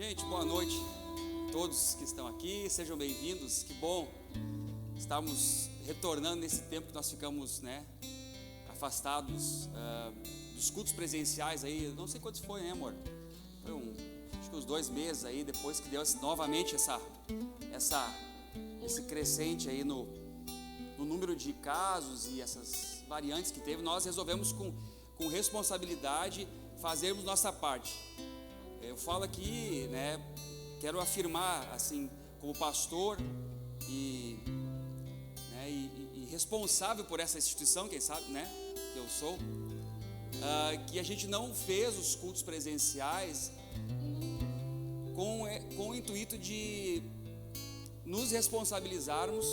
Gente, boa noite a todos que estão aqui, sejam bem-vindos. Que bom estarmos retornando nesse tempo que nós ficamos, afastados dos cultos presenciais aí. Não sei quantos foi, né, amor? Foi acho que uns 2 meses aí, depois que deu novamente esse crescente aí no número de casos e essas variantes que teve. Nós resolvemos com responsabilidade fazermos nossa parte. Eu falo aqui, quero afirmar assim, como pastor e responsável por essa instituição, quem sabe, que eu sou, que a gente não fez os cultos presenciais com o intuito de nos responsabilizarmos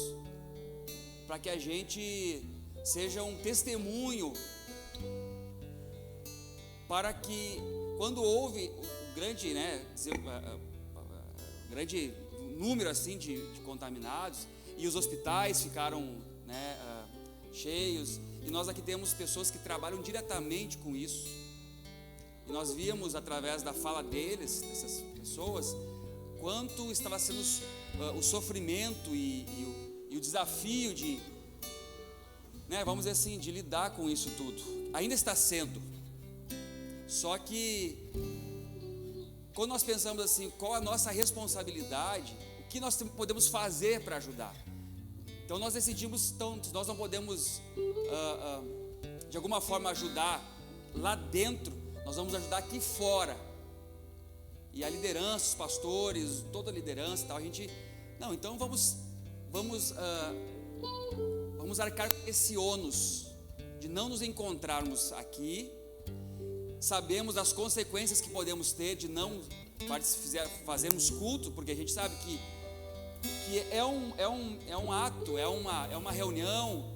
para que a gente seja um testemunho, para que quando houve grande número assim de contaminados e os hospitais ficaram cheios, e nós aqui temos pessoas que trabalham diretamente com isso, e nós víamos através da fala dessas pessoas, quanto estava sendo o sofrimento e o desafio de, vamos dizer assim, de lidar com isso tudo. Ainda está sendo. Só que quando nós pensamos assim, qual a nossa responsabilidade, o que nós podemos fazer para ajudar? Então nós decidimos, nós não podemos de alguma forma ajudar lá dentro, nós vamos ajudar aqui fora. E a liderança, os pastores, toda a liderança, tal, a gente, então vamos arcar com esse ônus de não nos encontrarmos aqui. Sabemos das consequências que podemos ter de não fazermos culto, porque a gente sabe que é um ato, é uma reunião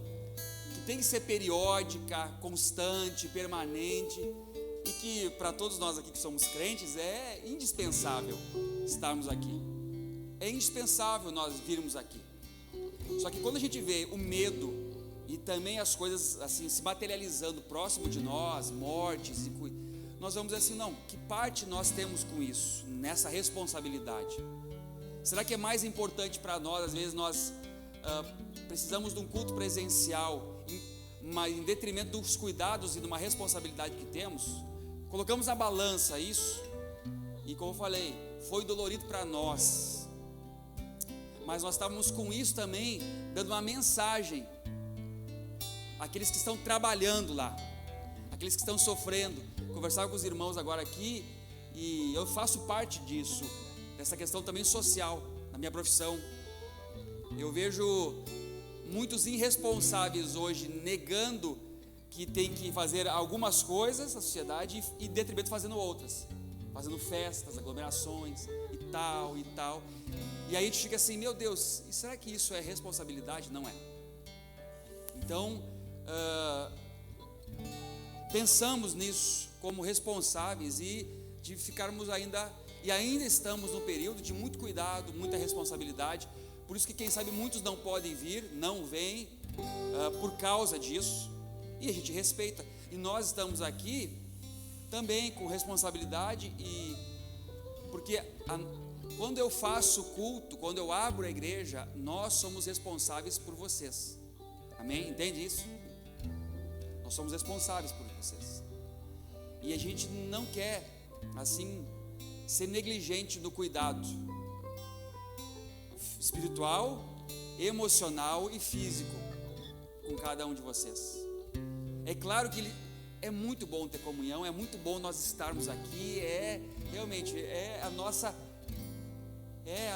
que tem que ser periódica, constante, permanente, e que para todos nós aqui que somos crentes é indispensável estarmos aqui, é indispensável nós virmos aqui. Só que quando a gente vê o medo e também as coisas assim se materializando próximo de nós, mortes, nós vamos dizer assim, que parte nós temos com isso, nessa responsabilidade? Será que é mais importante para nós, às vezes nós precisamos de um culto presencial, em detrimento dos cuidados e de uma responsabilidade que temos? Colocamos na balança isso, e como eu falei, foi dolorido para nós, mas nós estávamos com isso também, dando uma mensagem àqueles que estão trabalhando lá, aqueles que estão sofrendo. Conversava com os irmãos agora aqui, e eu faço parte disso, dessa questão também social, na minha profissão. Eu vejo muitos irresponsáveis hoje negando que tem que fazer algumas coisas na sociedade e em detrimento fazendo outras, fazendo festas, aglomerações e tal, e aí a gente fica assim, meu Deus, e será que isso é responsabilidade? Não é. Então pensamos nisso como responsáveis e de ficarmos ainda estamos no período de muito cuidado, muita responsabilidade. Por isso que quem sabe muitos não podem vir, não vêm por causa disso, e a gente respeita, e nós estamos aqui também com responsabilidade, porque quando eu faço culto, quando eu abro a igreja, nós somos responsáveis por vocês, amém? Entende isso? Nós somos responsáveis por vocês, e a gente não quer assim ser negligente no cuidado espiritual, emocional e físico com cada um de vocês. É claro que é muito bom ter comunhão, é muito bom nós estarmos aqui, realmente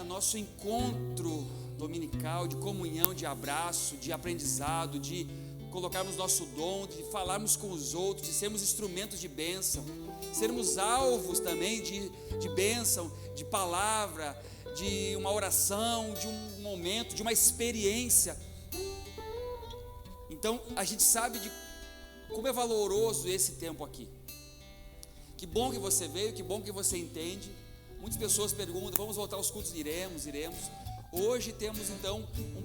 nosso encontro dominical de comunhão, de abraço, de aprendizado, de colocarmos nosso dom, de falarmos com os outros, de sermos instrumentos de bênção, sermos alvos também de bênção, de palavra, de uma oração, de um momento, de uma experiência. Então a gente sabe de como é valoroso esse tempo aqui. Que bom que você veio, que bom que você entende. Muitas pessoas perguntam, vamos voltar aos cultos? Iremos. Hoje temos então um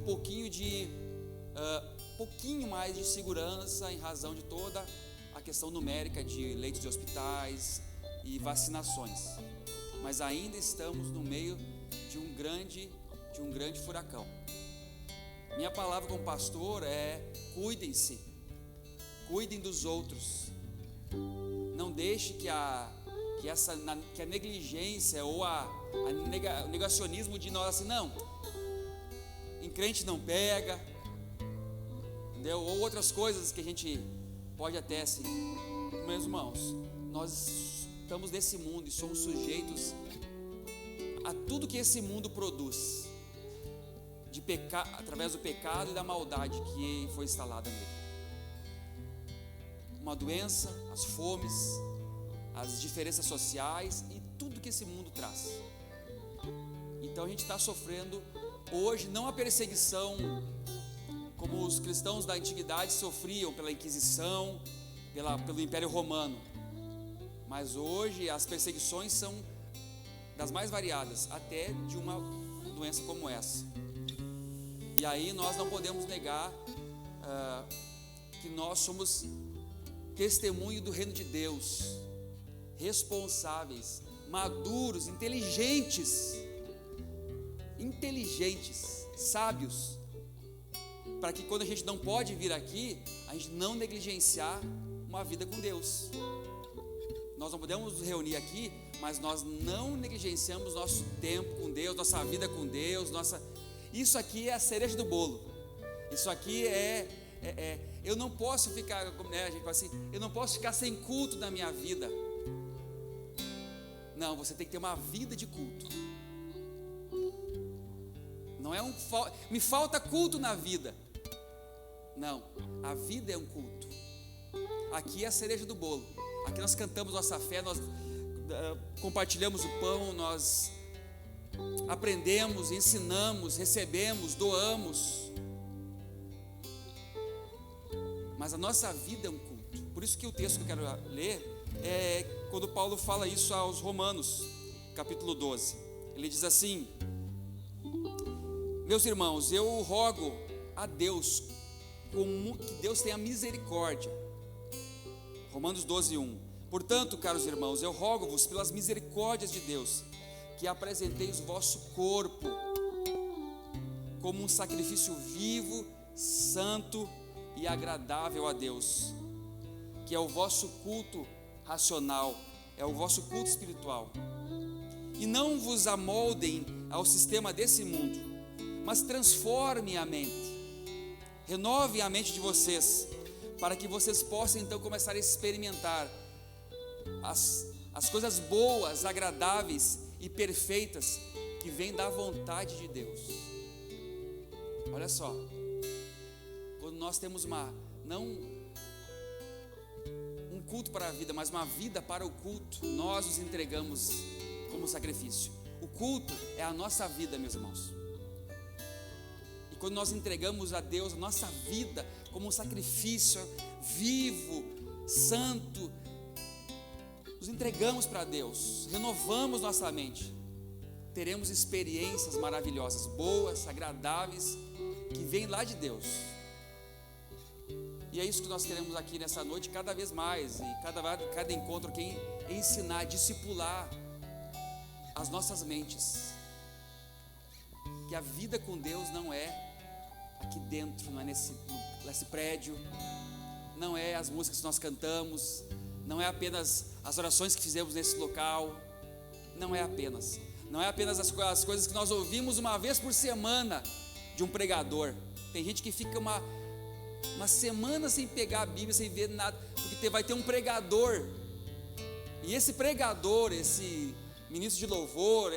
pouquinho mais de segurança em razão de toda a questão numérica de leitos de hospitais e vacinações. mas ainda estamos no meio de um grande furacão. Minha palavra como pastor é: cuidem-se, cuidem dos outros. Não deixe que a negligência ou o negacionismo de nós assim, não, em crente não pega, entendeu? Ou outras coisas que a gente pode até assim. Meus irmãos, nós estamos nesse mundo e somos sujeitos a tudo que esse mundo produz, através do pecado e da maldade que foi instalada nele. Uma doença, as fomes, as diferenças sociais e tudo que esse mundo traz. Então a gente está sofrendo hoje não a perseguição como os cristãos da antiguidade sofriam pela Inquisição, pelo Império Romano, mas hoje as perseguições são das mais variadas, até de uma doença como essa. E aí nós não podemos negar que nós somos testemunho do reino de Deus, responsáveis, maduros, inteligentes, sábios, para que quando a gente não pode vir aqui, a gente não negligenciar uma vida com Deus. Nós não podemos nos reunir aqui, mas nós não negligenciamos nosso tempo com Deus, nossa vida com Deus, isso aqui é a cereja do bolo. Isso aqui eu não posso ficar, a gente fala assim, eu não posso ficar sem culto na minha vida. Não, você tem que ter uma vida de culto. Não é me falta culto na vida. Não, a vida é um culto. Aqui é a cereja do bolo. Aqui nós cantamos nossa fé, nós compartilhamos o pão, nós aprendemos, ensinamos, recebemos, doamos. Mas a nossa vida é um culto. Por isso que o texto que eu quero ler é quando Paulo fala isso aos Romanos, capítulo 12. Ele diz assim: meus irmãos, eu rogo a Deus que Deus tenha misericórdia. Romanos 12, 1. Portanto, caros irmãos, eu rogo-vos pelas misericórdias de Deus, que apresenteis o vosso corpo como um sacrifício vivo, santo e agradável a Deus, que é o vosso culto racional, é o vosso culto espiritual. E não vos amoldem ao sistema desse mundo, mas transformem a mente, renovem a mente de vocês, para que vocês possam então começar a experimentar as coisas boas, agradáveis e perfeitas que vêm da vontade de Deus. Olha só, quando nós temos não um culto para a vida, mas uma vida para o culto, nós nos entregamos como sacrifício. O culto é a nossa vida, meus irmãos. E quando nós entregamos a Deus a nossa vida como um sacrifício vivo, santo, nos entregamos para Deus, renovamos nossa mente, teremos experiências maravilhosas, boas, agradáveis, que vêm lá de Deus. E é isso que nós queremos aqui nessa noite, cada vez mais, e cada encontro aqui, ensinar, discipular as nossas mentes, que a vida com Deus não é aqui dentro, não é nesse prédio, não é as músicas que nós cantamos, não é apenas as orações que fizemos nesse local, não é apenas as coisas que nós ouvimos uma vez por semana de um pregador. Tem gente que fica uma semana sem pegar a Bíblia, sem ver nada, porque vai ter um pregador, e esse pregador, esse ministro de louvor,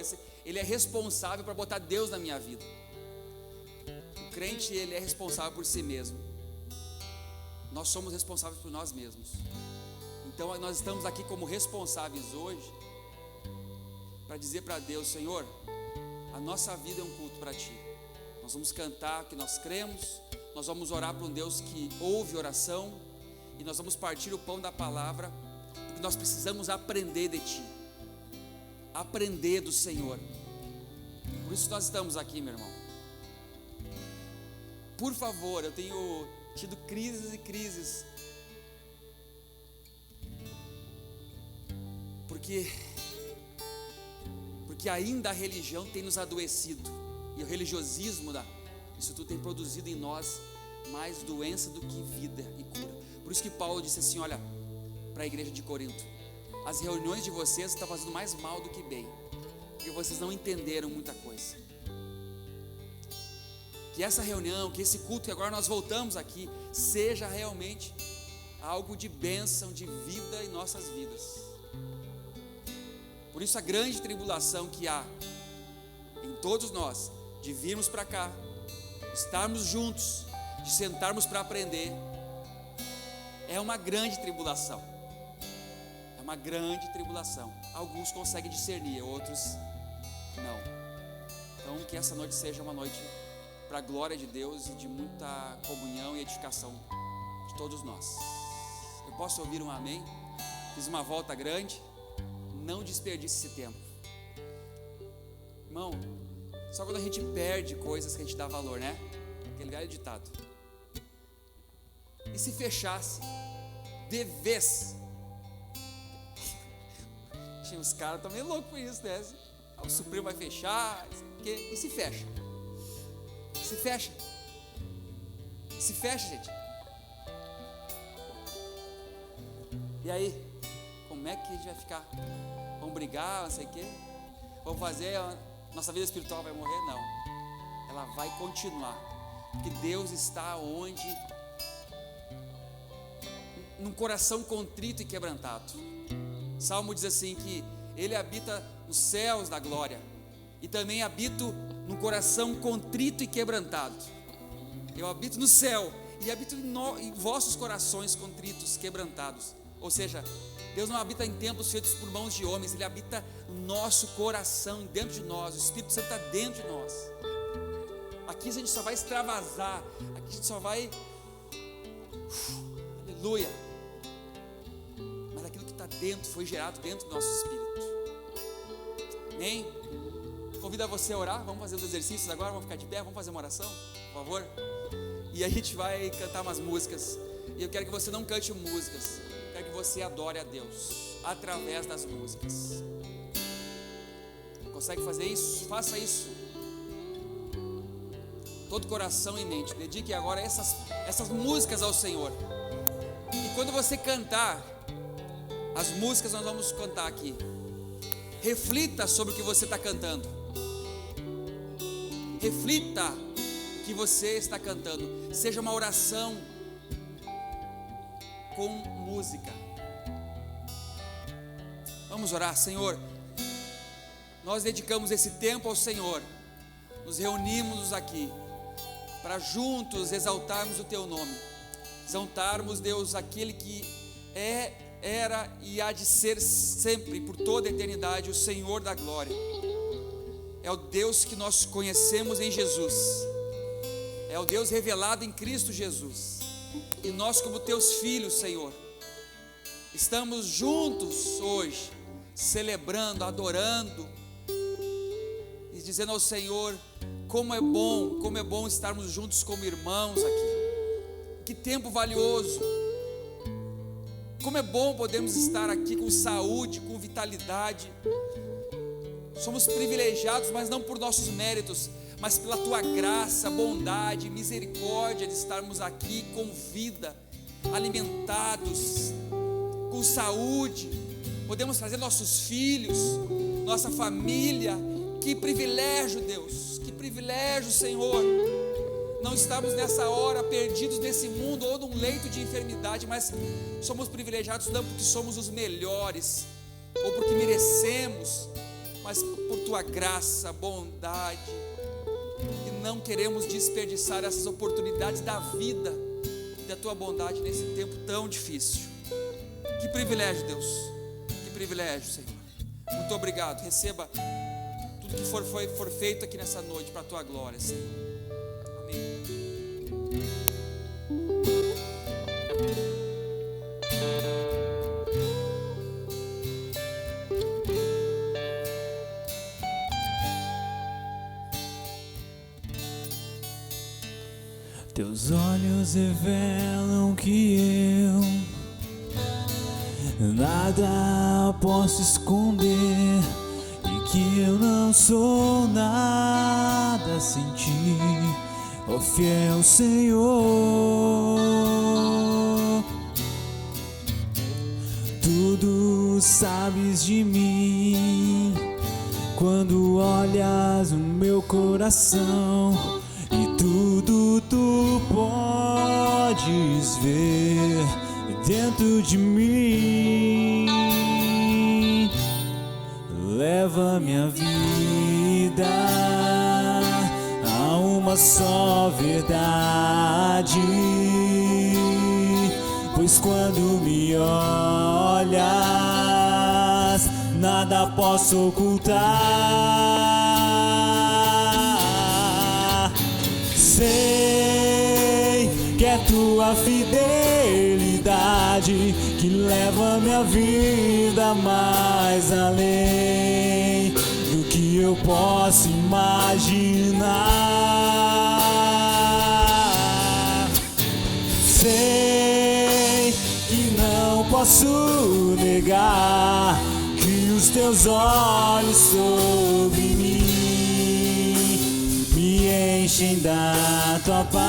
ele é responsável para botar Deus na minha vida. O crente, ele é responsável por si mesmo. Nós somos responsáveis por nós mesmos. Então nós estamos aqui como responsáveis hoje para dizer para Deus: Senhor, a nossa vida é um culto para Ti. Nós vamos cantar o que nós cremos, nós vamos orar para um Deus que ouve oração, e nós vamos partir o pão da palavra, porque nós precisamos aprender de Ti, aprender do Senhor. Por isso nós estamos aqui, meu irmão. Por favor, eu tenho tido crises e crises, porque porque ainda a religião tem nos adoecido, e o religiosismo, isso tudo tem produzido em nós mais doença do que vida e cura. Por isso que Paulo disse assim, olha, para a igreja de Corinto: as reuniões de vocês estão fazendo mais mal do que bem, porque vocês não entenderam muita coisa. Que essa reunião, que esse culto que agora nós voltamos aqui, seja realmente algo de bênção, de vida em nossas vidas. Por isso a grande tribulação que há em todos nós, de virmos para cá, estarmos juntos, de sentarmos para aprender, é uma grande tribulação. É uma grande tribulação. Alguns conseguem discernir, outros não. Então que essa noite seja uma noite para a glória de Deus e de muita comunhão e edificação de todos nós. Eu posso ouvir um amém? Fiz uma volta grande. Não desperdice esse tempo, irmão. Só quando a gente perde coisas que a gente dá valor, né? Aquele velho ditado. E se fechasse de vez? Os caras estão meio loucos por isso, né? O Supremo vai fechar, e se fecha? Se fecha. Se fecha, gente. E aí, como é que a gente vai ficar? Vamos brigar, não sei o quê? Vamos fazer, nossa vida espiritual vai morrer? Não. Ela vai continuar. Porque Deus está onde? Num coração contrito e quebrantado. Salmo diz assim que Ele habita nos céus da glória. E também habito num coração contrito e quebrantado. Eu habito no céu e habito em vossos corações contritos, quebrantados. Ou seja, Deus não habita em templos feitos por mãos de homens. Ele habita no nosso coração, dentro de nós. O Espírito Santo está dentro de nós. Aqui a gente só vai extravasar. Aqui a gente só vai aleluia. Mas aquilo que está dentro, foi gerado dentro do nosso espírito. Amém? Convido a você a orar. Vamos fazer os exercícios agora. Vamos ficar de pé, vamos fazer uma oração, por favor. E a gente vai cantar umas músicas. E eu quero que você não cante músicas, quero que você adore a Deus através das músicas. Consegue fazer isso? Faça isso. Todo coração e mente. Dedique agora essas músicas ao Senhor. E quando você cantar as músicas, nós vamos cantar aqui, reflita sobre o que você está cantando. Reflita o que você está cantando. Seja uma oração com música. Vamos orar. Senhor, nós dedicamos esse tempo ao Senhor. Nos reunimos aqui para juntos exaltarmos o Teu nome. Exaltarmos, Deus, aquele que era e há de ser sempre, por toda a eternidade, o Senhor da glória. É o Deus que nós conhecemos em Jesus. É o Deus revelado em Cristo Jesus. E nós, como Teus filhos, Senhor, estamos juntos hoje, celebrando, adorando e dizendo ao Senhor como é bom estarmos juntos como irmãos aqui. Que tempo valioso. Como é bom podermos estar aqui com saúde, com vitalidade. Somos privilegiados, mas não por nossos méritos, mas pela Tua graça, bondade, misericórdia de estarmos aqui com vida, alimentados, com saúde. Podemos trazer nossos filhos, nossa família. Que privilégio, Deus, que privilégio, Senhor. Não estamos nessa hora perdidos nesse mundo ou num leito de enfermidade, mas somos privilegiados não porque somos os melhores ou porque merecemos, mas por Tua graça, bondade. E não queremos desperdiçar essas oportunidades da vida e da Tua bondade nesse tempo tão difícil. Que privilégio, Deus, que privilégio, Senhor. Muito obrigado. Receba tudo que for feito aqui nessa noite para a Tua glória, Senhor. Amém. Teus olhos revelam que eu nada posso esconder e que eu não sou nada sem ti, ó fiel Senhor. Tudo sabes de mim quando olhas o meu coração, e tudo tu podes ver dentro de mim. Leva minha vida a uma só verdade, pois quando me olhas, nada posso ocultar. Sei que é tua fidelidade que leva minha vida mais além do que eu posso imaginar. Sei que não posso negar que os teus olhos sobre mim me enchem da tua paz.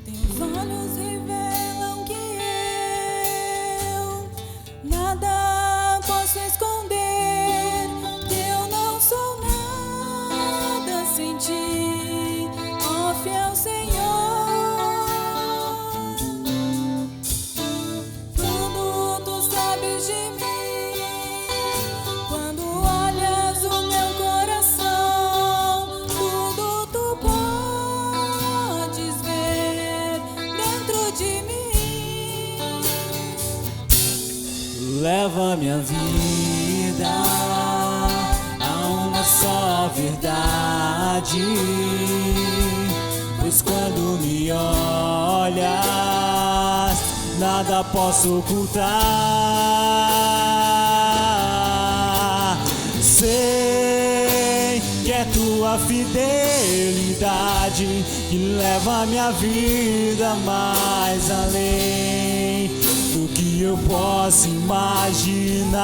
Teus olhos revelam que eu nada posso esconder, que eu não sou nada sem ti, ó fiel Senhor. Tudo tu sabes de mim quando olhas o meu coração, tudo tu podes ver dentro de mim. Leva minha vida a uma só verdade, pois quando me olhas, nada posso ocultar. Sei que é tua fidelidade que leva minha vida mais além do que eu posso imaginar.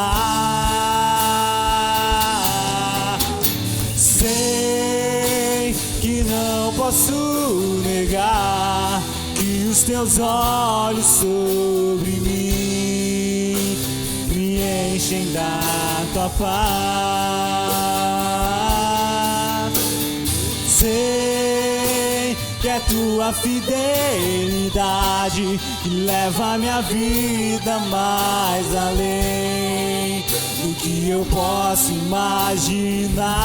Sei que não posso negar que os teus olhos sobre mim me enchem da tua paz. Sei que é tua fidelidade que leva minha vida mais além do que eu posso imaginar.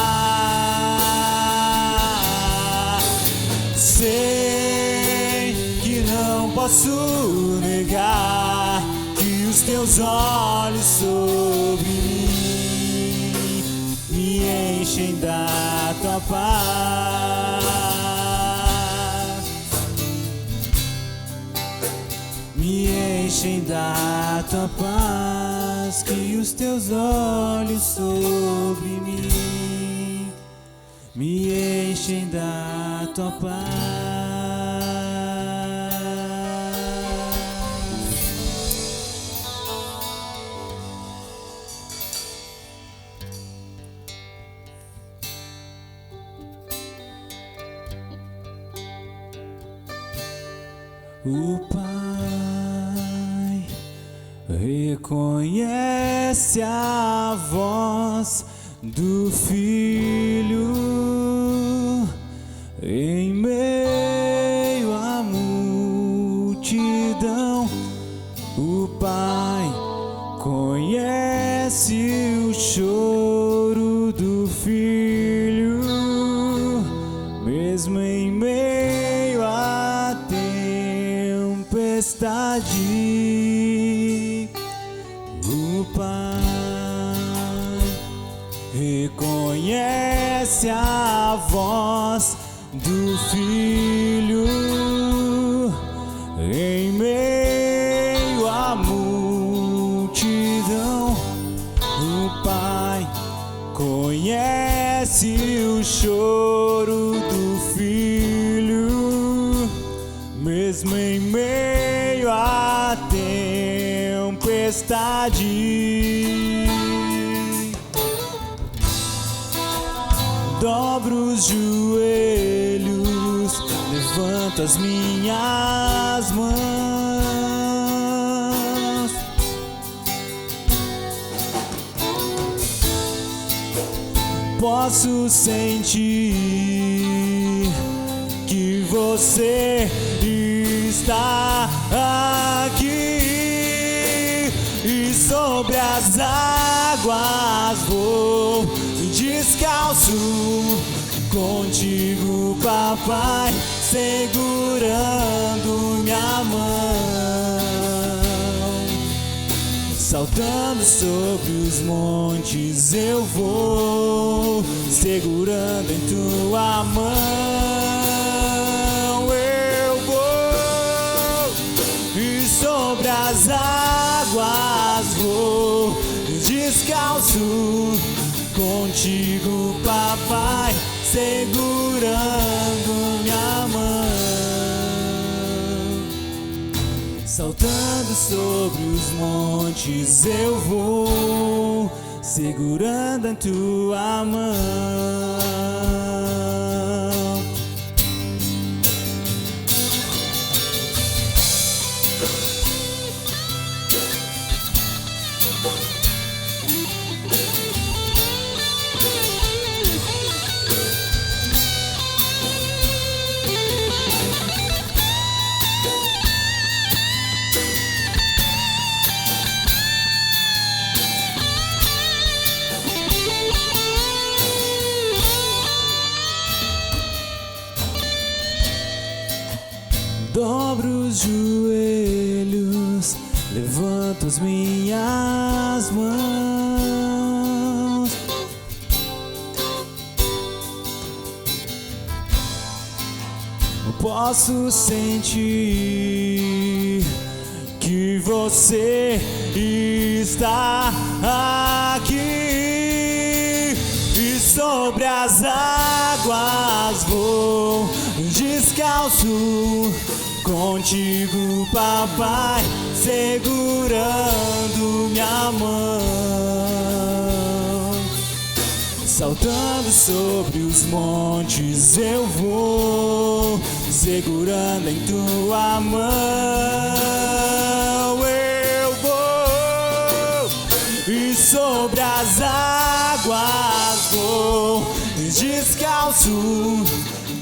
Sei que não posso negar que os teus olhos sobre mim me enchem da tua paz. Me enchem da tua paz, que os teus olhos sobre mim me enchem da tua paz. O Pai reconhece a voz do Filho em meio à multidão. O Pai conhece o choro do Filho, mesmo em meio à tempestade. O Pai reconhece a voz do Filho em meio à multidão. O Pai choro do filho, mesmo em meio à tempestade. Dobro os joelhos, levanto as minhas mãos. Posso sentir que você está aqui, e sobre as águas vou descalço, contigo, papai, segurando minha mão. Saltando sobre os montes eu vou, segurando em tua mão. Eu vou, e sobre as águas vou descalço, contigo, papai, segurando minha mão. Saltando sobre os montes eu vou, segurando a tua mão. Dobro os joelhos, levanto as minhas mãos. Eu posso sentir que você está aqui, e sobre as águas vou descalço, contigo, papai, segurando minha mão. Saltando sobre os montes eu vou, segurando em tua mão. Eu vou, e sobre as águas vou descalço,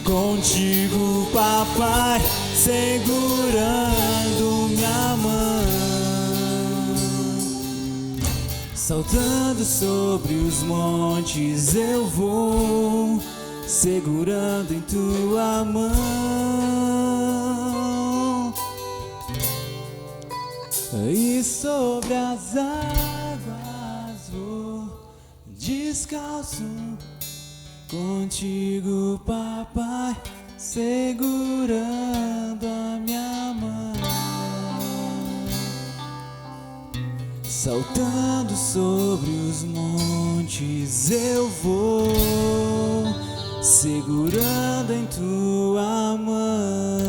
contigo, papai, segurando minha mão. Saltando sobre os montes eu vou, segurando em tua mão. E sobre as águas vou descalço, contigo, papai, segurando a minha mão. Saltando sobre os montes eu vou, segurando em tua mão.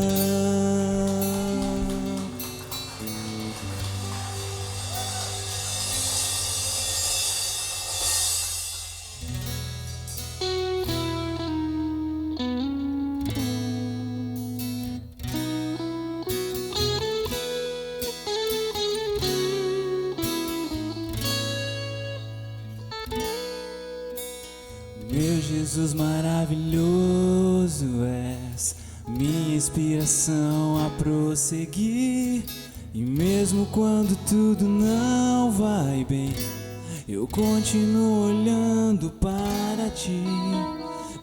Meu Jesus maravilhoso, és minha inspiração a prosseguir. E mesmo quando tudo não vai bem, eu continuo olhando para ti,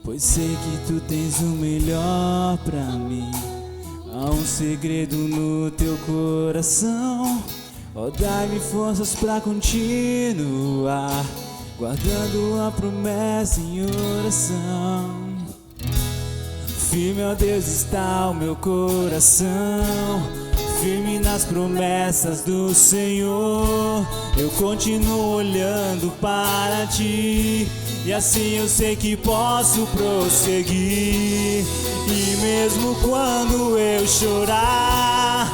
pois sei que tu tens o melhor pra mim. Há um segredo no teu coração, ó, dai-me forças pra continuar, guardando a promessa em oração. Firme, ó Deus, está o meu coração, firme nas promessas do Senhor. Eu continuo olhando para ti, e assim eu sei que posso prosseguir. E mesmo quando eu chorar,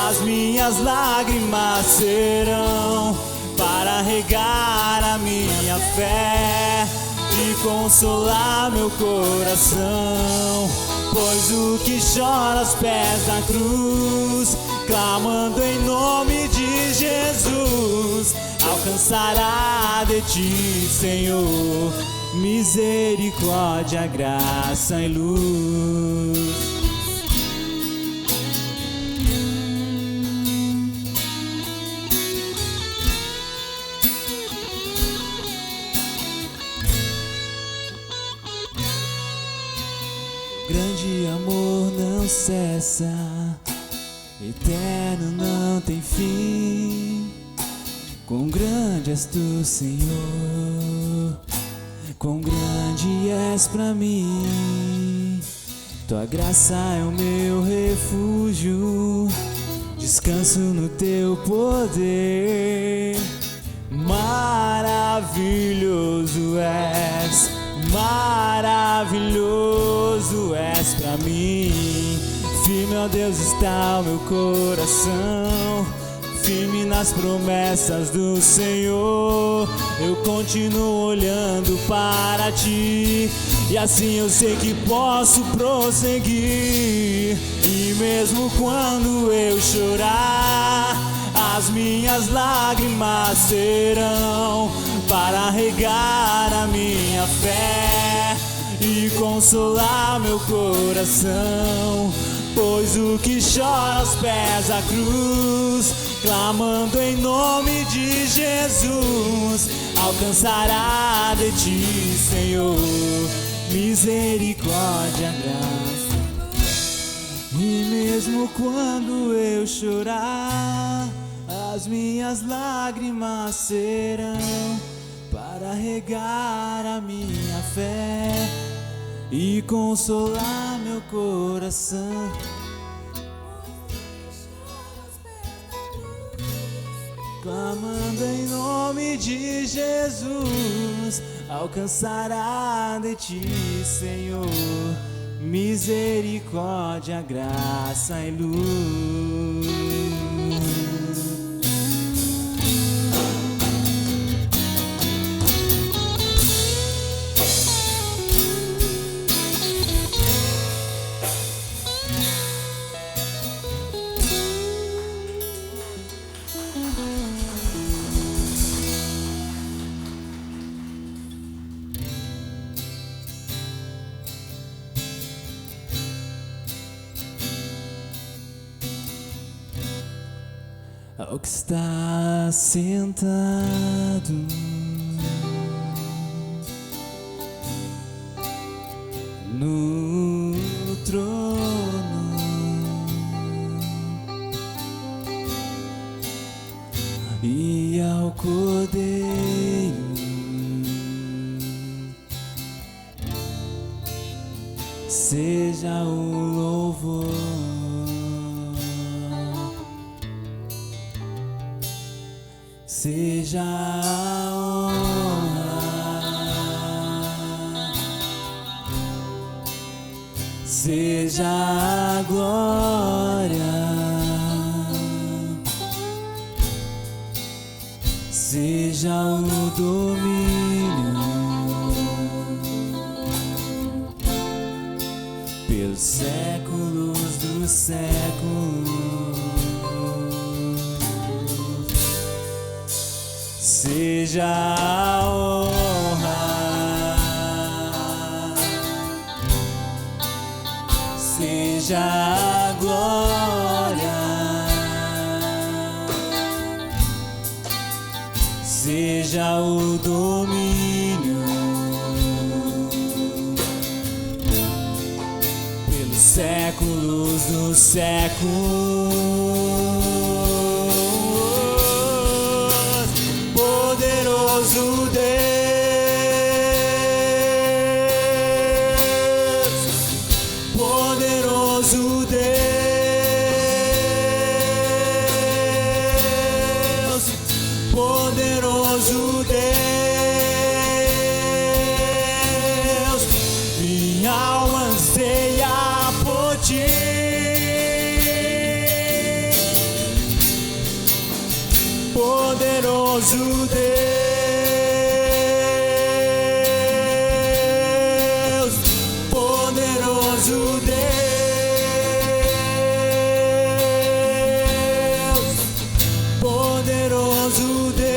as minhas lágrimas serão para regar a minha fé e consolar meu coração. Pois o que chora aos pés da cruz, clamando em nome de Jesus, alcançará de ti, Senhor, misericórdia, graça e luz. Grande amor não cessa, eterno não tem fim. Quão grande és tu, Senhor, quão grande és pra mim. Tua graça é o meu refúgio, descanso no teu poder. Maravilhoso és, maravilhoso és pra mim. Firme, ó Deus, está o meu coração, firme nas promessas do Senhor. Eu continuo olhando para ti, e assim eu sei que posso prosseguir. E mesmo quando eu chorar, as minhas lágrimas serão para regar a minha fé e consolar meu coração. Pois o que chora aos pés da cruz, clamando em nome de Jesus, alcançará de ti, Senhor, misericórdia, graça. E mesmo quando eu chorar, as minhas lágrimas serão para regar a minha fé e consolar meu coração. Clamando em nome de Jesus, alcançará de ti, Senhor, misericórdia, graça e luz. Ao que está sentado no trono, e ao Cordeiro seja o louvor. Seja a honra, seja a glória, seja o domínio pelos séculos dos séculos. Seja a honra, seja a glória, seja o domínio pelos séculos dos séculos. Poderoso Deus, poderoso Deus, poderoso Deus, poderoso Deus, poderoso Deus,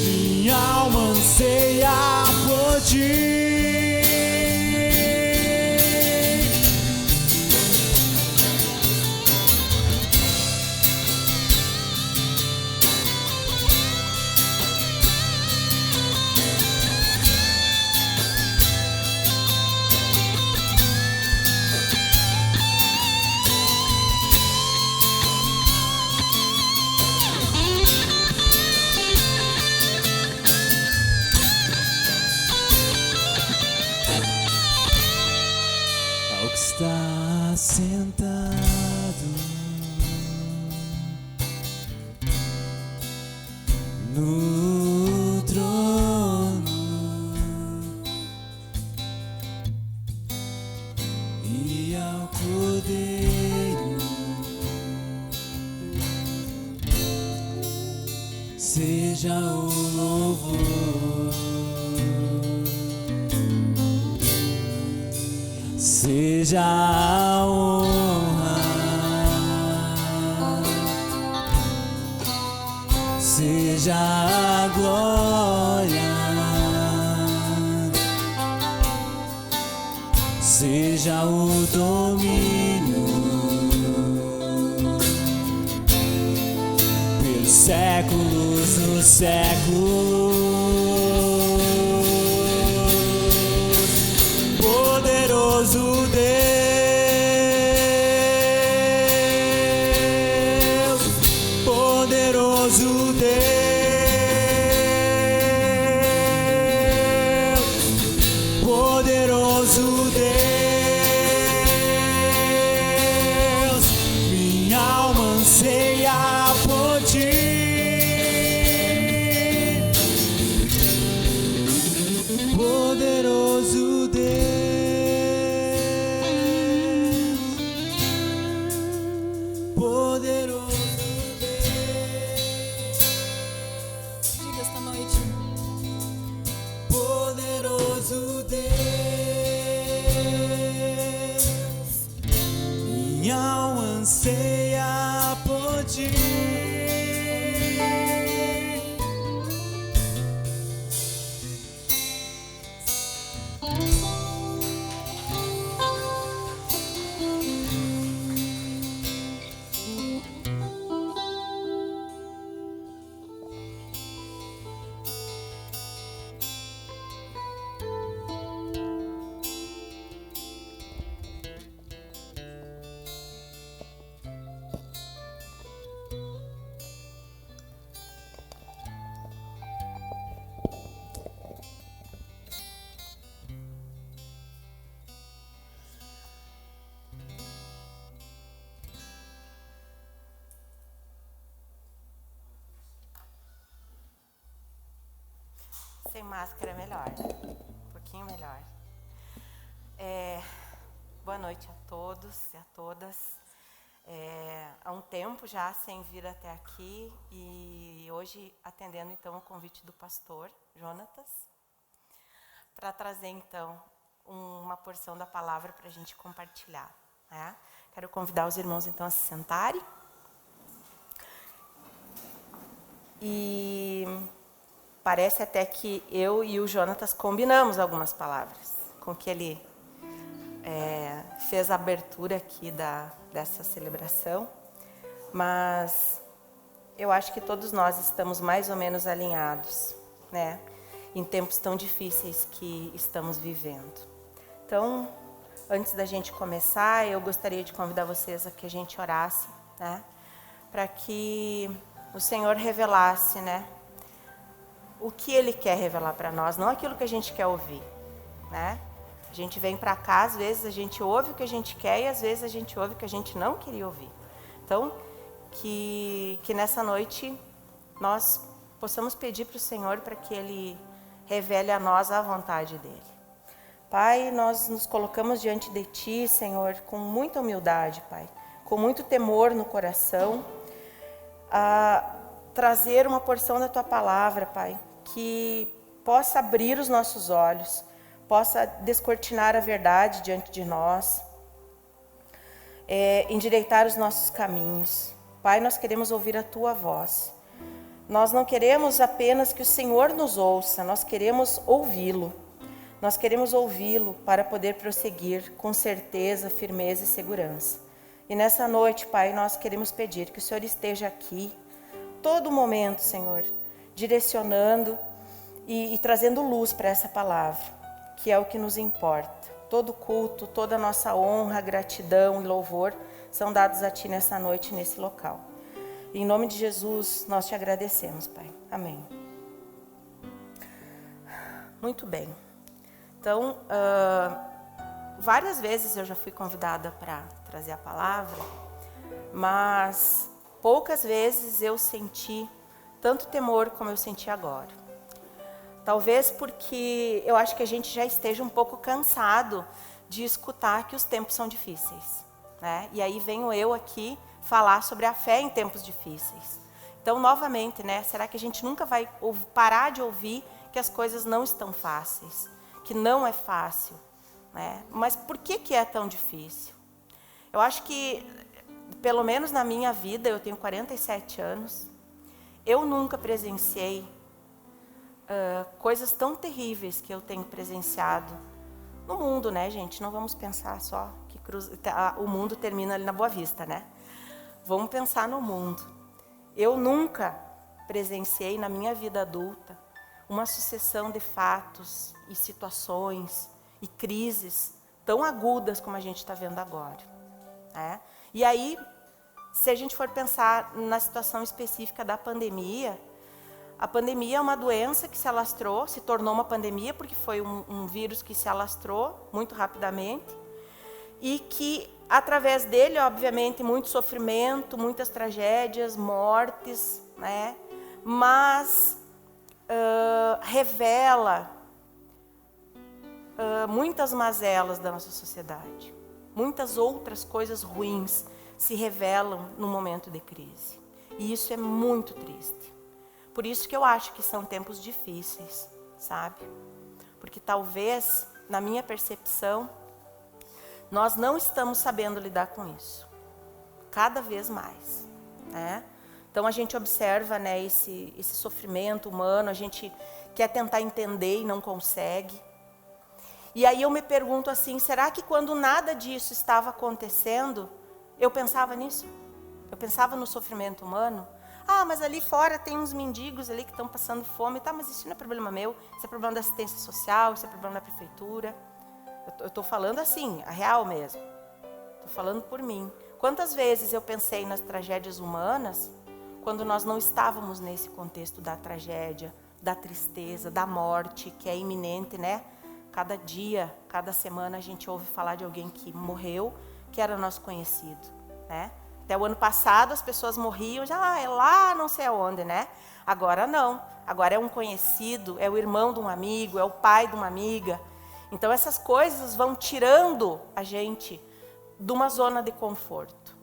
minha alma anseia por ti. Ao que está sentado no trono e ao Cordeiro seja o louvor, seja a honra, seja a glória, seja o domínio pelos séculos dos séculos. Poderoso Deus, poderoso Deus, poderoso Deus, minha alma anseia por ti. Poderoso Deus, poderoso Deus, Diga esta noite. poderoso Deus, minha alma anseia por ti. Sem máscara é melhor, um pouquinho melhor. Boa noite a todos e a todas. Há um tempo já sem vir até aqui e hoje atendendo então o convite do pastor Jonatas para trazer então uma porção da palavra para a gente compartilhar, né? Quero convidar os irmãos então a se sentarem e parece até que eu e o Jonatas combinamos algumas palavras com que ele fez a abertura aqui dessa celebração, mas eu acho que todos nós estamos mais ou menos alinhados, né? Em tempos tão difíceis que estamos vivendo. Então, antes da gente começar, eu gostaria de convidar vocês a que a gente orasse, né? Para que o Senhor revelasse, né? O que Ele quer revelar para nós, não aquilo que a gente quer ouvir, né? A gente vem para cá, às vezes a gente ouve o que a gente quer e às vezes a gente ouve o que a gente não queria ouvir. Então, que nessa noite nós possamos pedir para o Senhor para que Ele revele a nós a vontade dEle. Pai, nós nos colocamos diante de Ti, Senhor, com muita humildade, Pai, com muito temor no coração, trazer uma porção da Tua palavra, Pai, que possa abrir os nossos olhos, possa descortinar a verdade diante de nós, endireitar os nossos caminhos. Pai, nós queremos ouvir a Tua voz. Nós não queremos apenas que o Senhor nos ouça, nós queremos ouvi-lo. Nós queremos ouvi-lo para poder prosseguir com certeza, firmeza e segurança. E nessa noite, Pai, nós queremos pedir que o Senhor esteja aqui, todo momento, Senhor, direcionando e trazendo luz para essa palavra, que é o que nos importa. Todo culto, toda a nossa honra, gratidão e louvor são dados a Ti nessa noite, nesse local. E em nome de Jesus, nós Te agradecemos, Pai. Amém. Muito bem. Então, várias vezes eu já fui convidada para trazer a palavra, mas poucas vezes eu senti tanto temor como eu senti agora. Talvez porque eu acho que a gente já esteja um pouco cansado de escutar que os tempos são difíceis, né? E aí venho eu aqui falar sobre a fé em tempos difíceis. Então, novamente, né? Será que a gente nunca vai parar de ouvir que as coisas não estão fáceis? Que não é fácil, né? Mas por que é tão difícil? Eu acho que, pelo menos na minha vida, eu tenho 47 anos, eu nunca presenciei coisas tão terríveis que eu tenho presenciado no mundo, né, gente? Não vamos pensar só que o mundo termina ali na Boa Vista, né? Vamos pensar no mundo. Eu nunca presenciei na minha vida adulta uma sucessão de fatos e situações e crises tão agudas como a gente está vendo agora, né? E aí, se a gente for pensar na situação específica da pandemia, a pandemia é uma doença que se alastrou, se tornou uma pandemia porque foi um vírus que se alastrou muito rapidamente e que, através dele, obviamente, muito sofrimento, muitas tragédias, mortes, né? Mas revela muitas mazelas da nossa sociedade. Muitas outras coisas ruins se revelam no momento de crise. E isso é muito triste. Por isso que eu acho que são tempos difíceis, sabe? Porque talvez, na minha percepção, nós não estamos sabendo lidar com isso. Cada vez mais, né? Então a gente observa, né, esse sofrimento humano, a gente quer tentar entender e não consegue. E aí eu me pergunto assim, será que quando nada disso estava acontecendo, eu pensava nisso? Eu pensava no sofrimento humano? Ah, mas ali fora tem uns mendigos ali que estão passando fome, tá, mas isso não é problema meu, isso é problema da assistência social, isso é problema da prefeitura. Eu estou falando assim, a real mesmo. Estou falando por mim. Quantas vezes eu pensei nas tragédias humanas, quando nós não estávamos nesse contexto da tragédia, da tristeza, da morte, que é iminente, né? Cada dia, cada semana a gente ouve falar de alguém que morreu, que era nosso conhecido, né? Até o ano passado as pessoas morriam, já é lá não sei aonde, né? Agora não, agora é um conhecido, é o irmão de um amigo, é o pai de uma amiga. Então essas coisas vão tirando a gente de uma zona de conforto.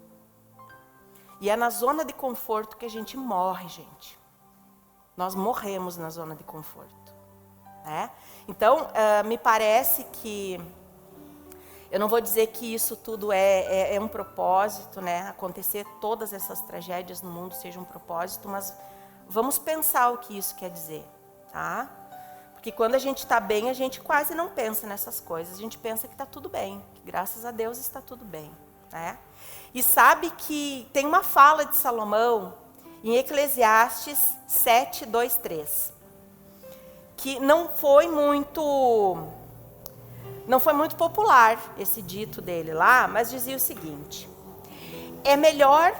E é na zona de conforto que a gente morre, gente. Nós morremos na zona de conforto, né? Então, me parece que, eu não vou dizer que isso tudo é um propósito, né? Acontecer todas essas tragédias no mundo seja um propósito, mas vamos pensar o que isso quer dizer, tá? Porque quando a gente está bem, a gente quase não pensa nessas coisas. A gente pensa que está tudo bem, que graças a Deus está tudo bem, né? E sabe que tem uma fala de Salomão em Eclesiastes 7, 2, 3, que não foi muito popular esse dito dele lá, mas dizia o seguinte: é melhor,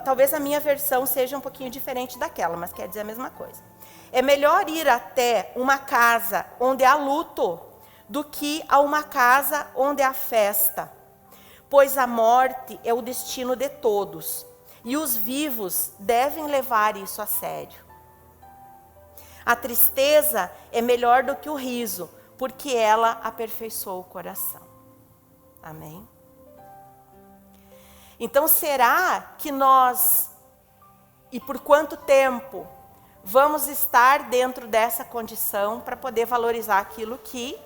talvez a minha versão seja um pouquinho diferente daquela, mas quer dizer a mesma coisa. É melhor ir até uma casa onde há luto do que a uma casa onde há festa, pois a morte é o destino de todos e os vivos devem levar isso a sério. A tristeza é melhor do que o riso, porque ela aperfeiçoa o coração. Amém? Então, será que nós E por quanto tempo vamos estar dentro dessa condição para poder valorizar aquilo que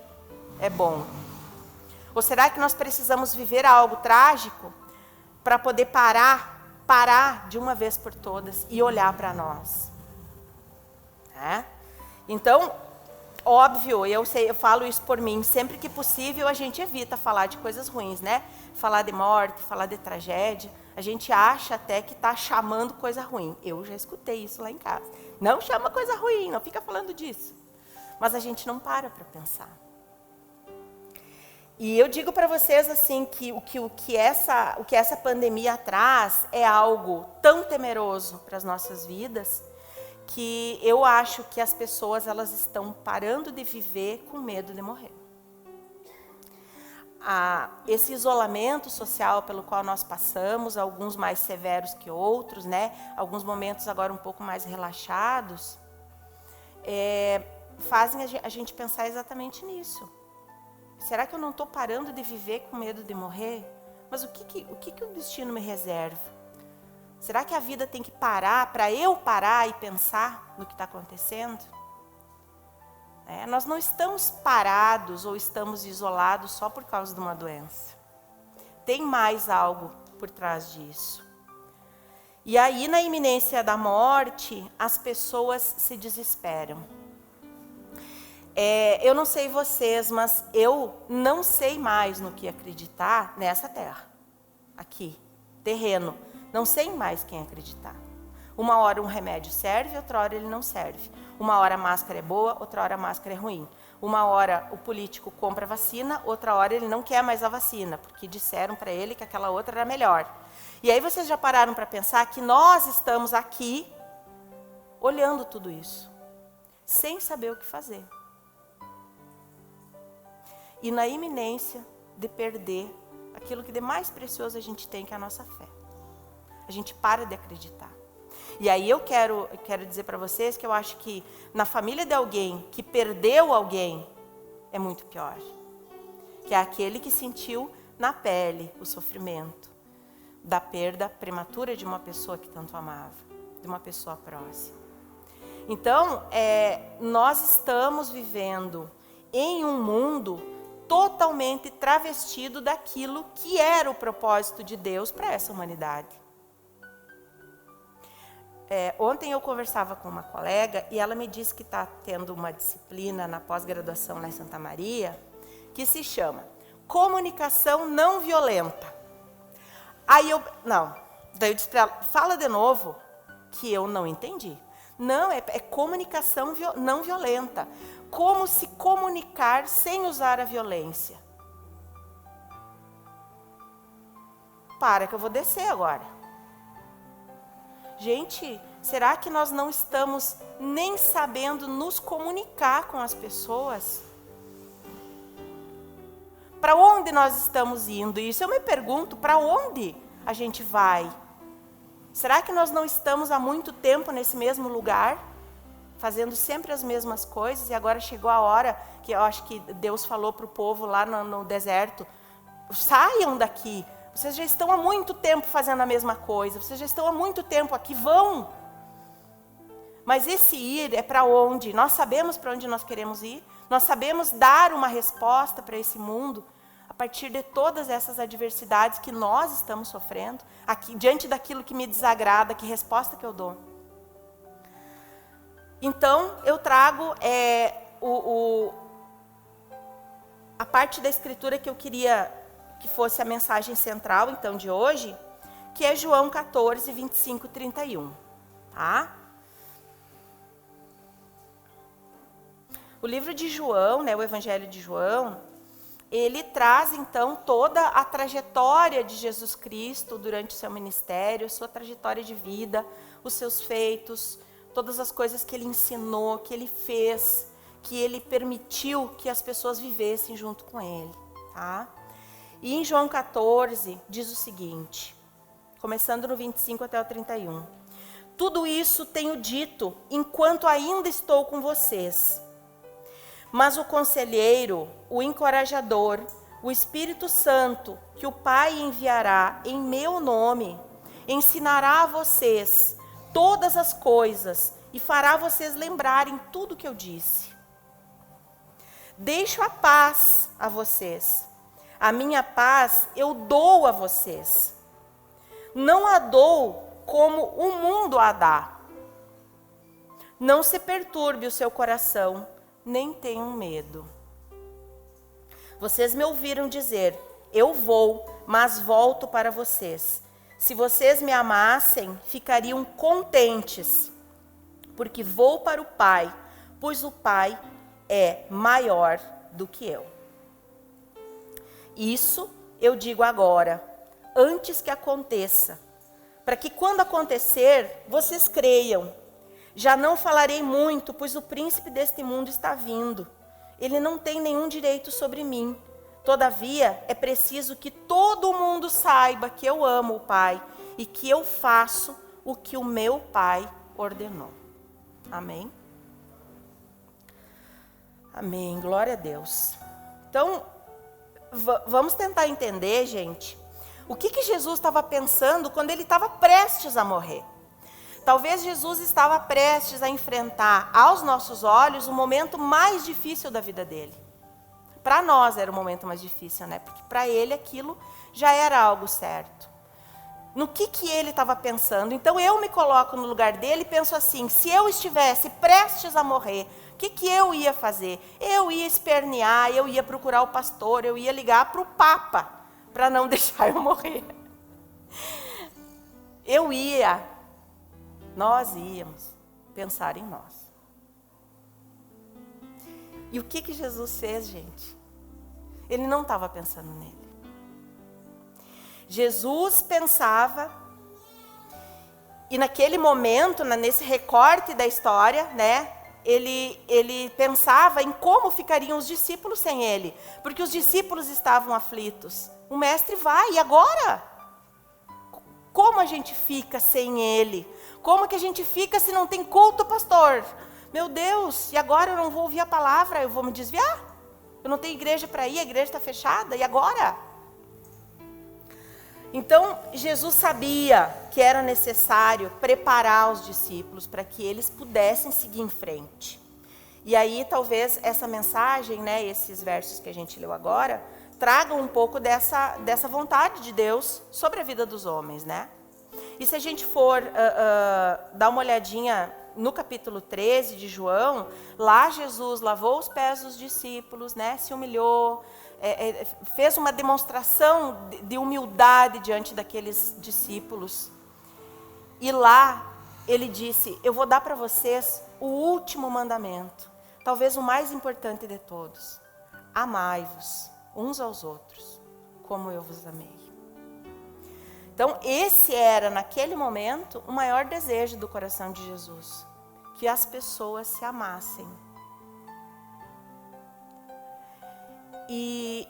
é bom? Ou será que nós precisamos viver algo trágico para poder parar de uma vez por todas e olhar para nós? Então, óbvio, eu falo isso por mim, sempre que possível a gente evita falar de coisas ruins, né? Falar de morte, falar de tragédia, a gente acha até que está chamando coisa ruim. Eu já escutei isso lá em casa. Não chama coisa ruim, não fica falando disso. Mas a gente não para pensar. E eu digo para vocês assim que o que essa pandemia traz é algo tão temeroso para as nossas vidas, que eu acho que as pessoas elas estão parando de viver com medo de morrer. Esse isolamento social pelo qual nós passamos, alguns mais severos que outros, né? Alguns momentos agora um pouco mais relaxados, fazem a gente pensar exatamente nisso. Será que eu não estou parando de viver com medo de morrer? Mas o que o destino me reserva? Será que a vida tem que parar para eu parar e pensar no que está acontecendo? Nós não estamos parados ou estamos isolados só por causa de uma doença. Tem mais algo por trás disso. E aí, na iminência da morte, as pessoas se desesperam. Eu não sei vocês, mas eu não sei mais no que acreditar nessa terra. Aqui, terreno. Não sei mais quem acreditar. Uma hora um remédio serve, outra hora ele não serve. Uma hora a máscara é boa, outra hora a máscara é ruim. Uma hora o político compra vacina, outra hora ele não quer mais a vacina, porque disseram para ele que aquela outra era melhor. E aí vocês já pararam para pensar que nós estamos aqui olhando tudo isso, sem saber o que fazer. E na iminência de perder aquilo que de mais precioso a gente tem, que é a nossa fé. A gente para de acreditar. E aí eu quero dizer para vocês que eu acho que na família de alguém que perdeu alguém, é muito pior. Que é aquele que sentiu na pele o sofrimento da perda prematura de uma pessoa que tanto amava, de uma pessoa próxima. Então, nós estamos vivendo em um mundo totalmente travestido daquilo que era o propósito de Deus para essa humanidade. Ontem eu conversava com uma colega e ela me disse que está tendo uma disciplina na pós-graduação lá em Santa Maria, que se chama Comunicação Não Violenta. Daí eu disse para ela, fala de novo, que eu não entendi. Não, é comunicação não violenta. Como se comunicar sem usar a violência. Para que eu vou descer agora. Gente, será que nós não estamos nem sabendo nos comunicar com as pessoas? Para onde nós estamos indo? Isso eu me pergunto, para onde a gente vai? Será que nós não estamos há muito tempo nesse mesmo lugar, fazendo sempre as mesmas coisas, e agora chegou a hora que eu acho que Deus falou para o povo lá no deserto, saiam daqui. Vocês já estão há muito tempo fazendo a mesma coisa. Vocês já estão há muito tempo aqui. Vão. Mas esse ir é para onde? Nós sabemos para onde nós queremos ir. Nós sabemos dar uma resposta para esse mundo a partir de todas essas adversidades que nós estamos sofrendo. Aqui, diante daquilo que me desagrada, que resposta que eu dou? Então, eu trago a parte da Escritura que eu queria que fosse a mensagem central, então, de hoje, que é João 14, 25 e 31. Tá? O livro de João, né, o Evangelho de João, ele traz, então, toda a trajetória de Jesus Cristo durante o seu ministério, a sua trajetória de vida, os seus feitos, todas as coisas que ele ensinou, que ele fez, que ele permitiu que as pessoas vivessem junto com ele. Tá? E em João 14, diz o seguinte, começando no 25 até o 31. Tudo isso tenho dito enquanto ainda estou com vocês. Mas o conselheiro, o encorajador, o Espírito Santo, que o Pai enviará em meu nome, ensinará a vocês todas as coisas e fará vocês lembrarem tudo que eu disse. Deixo a paz a vocês. A minha paz eu dou a vocês. Não a dou como o mundo a dá. Não se perturbe o seu coração, nem tenham medo. Vocês me ouviram dizer, eu vou, mas volto para vocês. Se vocês me amassem, ficariam contentes, porque vou para o Pai, pois o Pai é maior do que eu. Isso eu digo agora, antes que aconteça, para que quando acontecer, vocês creiam. Já não falarei muito, pois o príncipe deste mundo está vindo. Ele não tem nenhum direito sobre mim. Todavia, é preciso que todo mundo saiba que eu amo o Pai e que eu faço o que o meu Pai ordenou. Amém? Amém. Glória a Deus. Então, vamos tentar entender, gente, o que Jesus estava pensando quando ele estava prestes a morrer. Talvez Jesus estava prestes a enfrentar, aos nossos olhos, o momento mais difícil da vida dele. Para nós era o momento mais difícil, né? Porque para ele aquilo já era algo certo. No que ele estava pensando? Então eu me coloco no lugar dele e penso assim, se eu estivesse prestes a morrer, o que eu ia fazer? Eu ia espernear, eu ia procurar o pastor, eu ia ligar para o Papa, para não deixar eu morrer. Nós íamos pensar em nós. E o que Jesus fez, gente? Ele não estava pensando nele. Jesus pensava, e naquele momento, nesse recorte da história, né, ele pensava em como ficariam os discípulos sem ele, porque os discípulos estavam aflitos. O mestre vai, e agora? Como a gente fica sem ele? Como que a gente fica se não tem culto, pastor? Meu Deus, e agora eu não vou ouvir a palavra, eu vou me desviar? Eu não tenho igreja para ir, a igreja está fechada, e agora? Então, Jesus sabia que era necessário preparar os discípulos para que eles pudessem seguir em frente. E aí, talvez, essa mensagem, né, esses versos que a gente leu agora, tragam um pouco dessa vontade de Deus sobre a vida dos homens, né? E se a gente for dar uma olhadinha no capítulo 13 de João, lá Jesus lavou os pés dos discípulos, né, se humilhou, fez uma demonstração de humildade diante daqueles discípulos. E lá ele disse, eu vou dar para vocês o último mandamento, talvez o mais importante de todos. Amai-vos uns aos outros, como eu vos amei. Então, esse era, naquele momento, o maior desejo do coração de Jesus, que as pessoas se amassem. E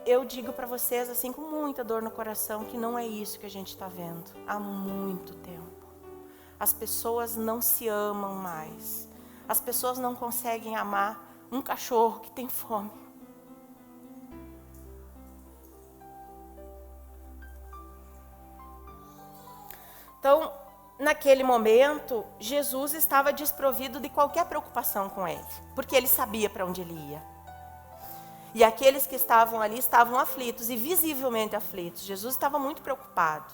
eu digo para vocês, assim, com muita dor no coração, que não é isso que a gente está vendo há muito tempo. As pessoas não se amam mais. As pessoas não conseguem amar um cachorro que tem fome. Então, naquele momento, Jesus estava desprovido de qualquer preocupação com ele, porque ele sabia para onde ele ia. E aqueles que estavam ali estavam aflitos, e visivelmente aflitos. Jesus estava muito preocupado.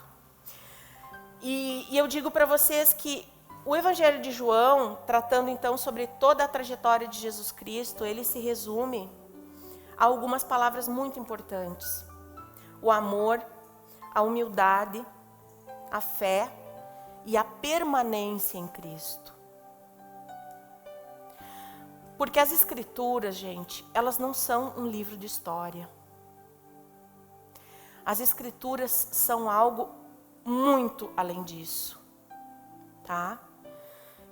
E eu digo para vocês que o Evangelho de João, tratando então sobre toda a trajetória de Jesus Cristo, ele se resume a algumas palavras muito importantes. O amor, a humildade, a fé e a permanência em Cristo. Porque as Escrituras, gente, elas não são um livro de história. As Escrituras são algo muito além disso, tá?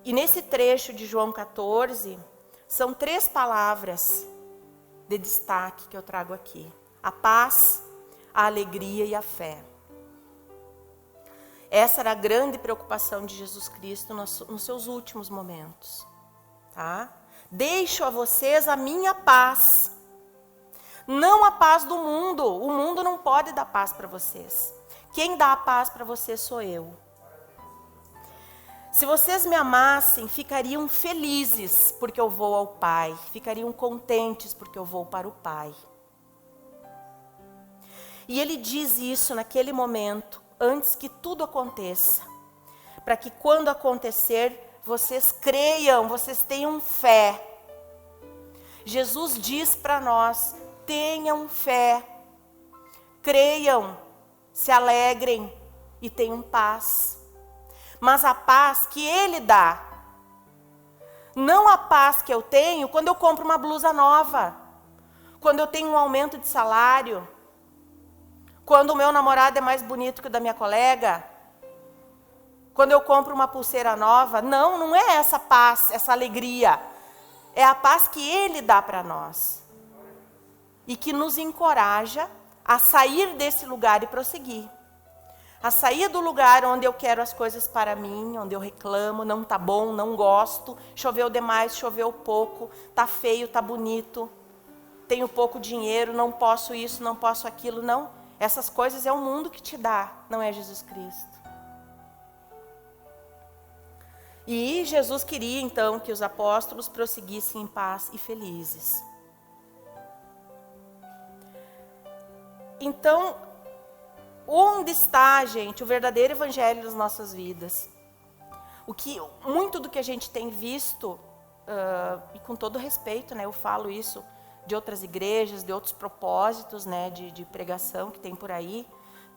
E nesse trecho de João 14, são 3 palavras de destaque que eu trago aqui: a paz, a alegria e a fé. Essa era a grande preocupação de Jesus Cristo nos seus últimos momentos, tá? Deixo a vocês a minha paz, não a paz do mundo. O mundo não pode dar paz para vocês. Quem dá a paz para vocês sou eu. Se vocês me amassem, ficariam felizes porque eu vou ao Pai. Ficariam contentes porque eu vou para o Pai. E ele diz isso naquele momento, antes que tudo aconteça. Para que quando acontecer, vocês creiam, vocês tenham fé. Jesus diz para nós, tenham fé. Creiam, se alegrem e tenham paz. Mas a paz que Ele dá, não a paz que eu tenho quando eu compro uma blusa nova, quando eu tenho um aumento de salário, quando o meu namorado é mais bonito que o da minha colega, quando eu compro uma pulseira nova. Não, não é essa paz, essa alegria. É a paz que Ele dá para nós. E que nos encoraja a sair desse lugar e prosseguir. A sair do lugar onde eu quero as coisas para mim, onde eu reclamo, não tá bom, não gosto, choveu demais, choveu pouco, tá feio, tá bonito, tenho pouco dinheiro, não posso isso, não posso aquilo. Não, essas coisas é o mundo que te dá, não é Jesus Cristo. E Jesus queria então que os apóstolos prosseguissem em paz e felizes. Então, onde está, gente, o verdadeiro evangelho das nossas vidas? Muito do que a gente tem visto, e com todo respeito, né, eu falo isso de outras igrejas, de outros propósitos, né, de pregação que tem por aí,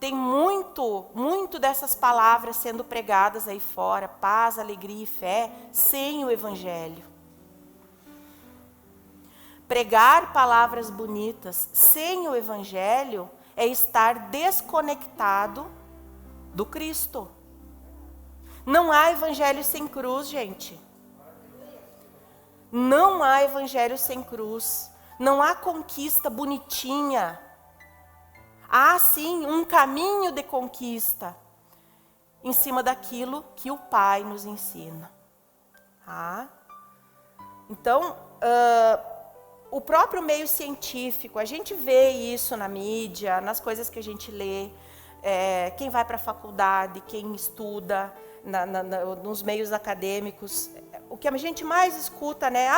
tem muito dessas palavras sendo pregadas aí fora, paz, alegria e fé, sem o evangelho. Pregar palavras bonitas sem o evangelho é estar desconectado do Cristo. Não há evangelho sem cruz, gente. Não há evangelho sem cruz. Não há conquista bonitinha. Há sim um caminho de conquista em cima daquilo que o Pai nos ensina. Então, o próprio meio científico, a gente vê isso na mídia, nas coisas que a gente lê, quem vai para a faculdade, quem estuda, nos meios acadêmicos, o que a gente mais escuta, né?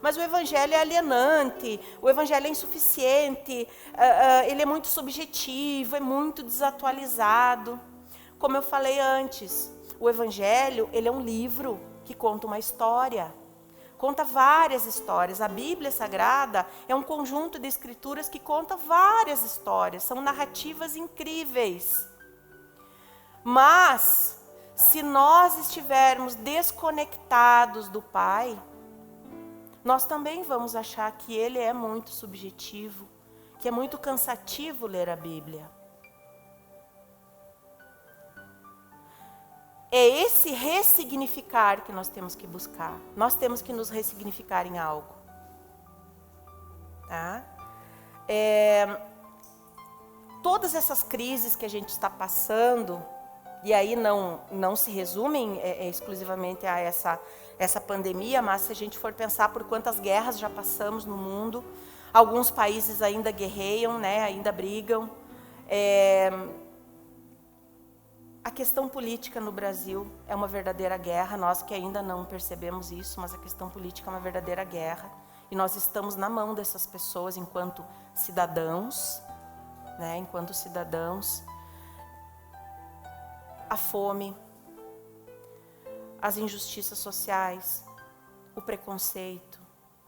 Mas o evangelho é alienante, o evangelho é insuficiente, ele é muito subjetivo, é muito desatualizado. Como eu falei antes, o evangelho, ele é um livro que conta uma história. Conta várias histórias. A Bíblia Sagrada é um conjunto de escrituras que conta várias histórias. São narrativas incríveis. Mas, se nós estivermos desconectados do Pai, nós também vamos achar que Ele é muito subjetivo, que é muito cansativo ler a Bíblia. É esse ressignificar que nós temos que buscar. Nós temos que nos ressignificar em algo. Tá? Todas essas crises que a gente está passando, e aí não se resumem exclusivamente a essa pandemia, mas se a gente for pensar por quantas guerras já passamos no mundo, alguns países ainda guerreiam, né, ainda brigam. A questão política no Brasil é uma verdadeira guerra, nós que ainda não percebemos isso, mas a questão política é uma verdadeira guerra. E nós estamos na mão dessas pessoas enquanto cidadãos, né? Enquanto cidadãos. A fome, as injustiças sociais, o preconceito,